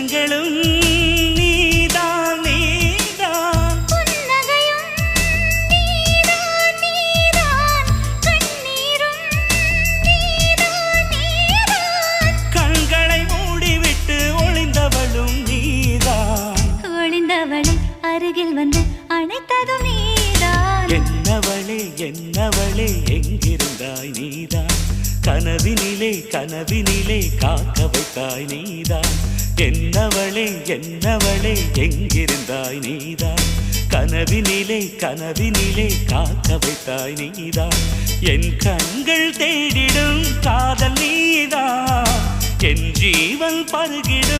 முத்தங்களும் நீதான் நீதான் புன்னகையும் நீதான் நீதான் கண்ணீரும் நீதான் நீதான் கண்களை மூடிவிட்டு ஒளிந்தவளும் நீதான் ஒளிந்தவளை அருகில் வந்து அணைத்ததும் நீதான் என்னவளே என்னவளே எங்கிருந்தாய் நீதான் கனவினிலே கனவினிலே காக்க வைத்தாய் நீதான் என்னவளே என்னவளே எங்கிருந்தாய் நீதான் கனவினிலே கனவினிலே காக்க வைத்தாய் நீதான் என் கண்கள் தேடிடும் காதல் நீதான் என் ஜீவன் பருகிடும்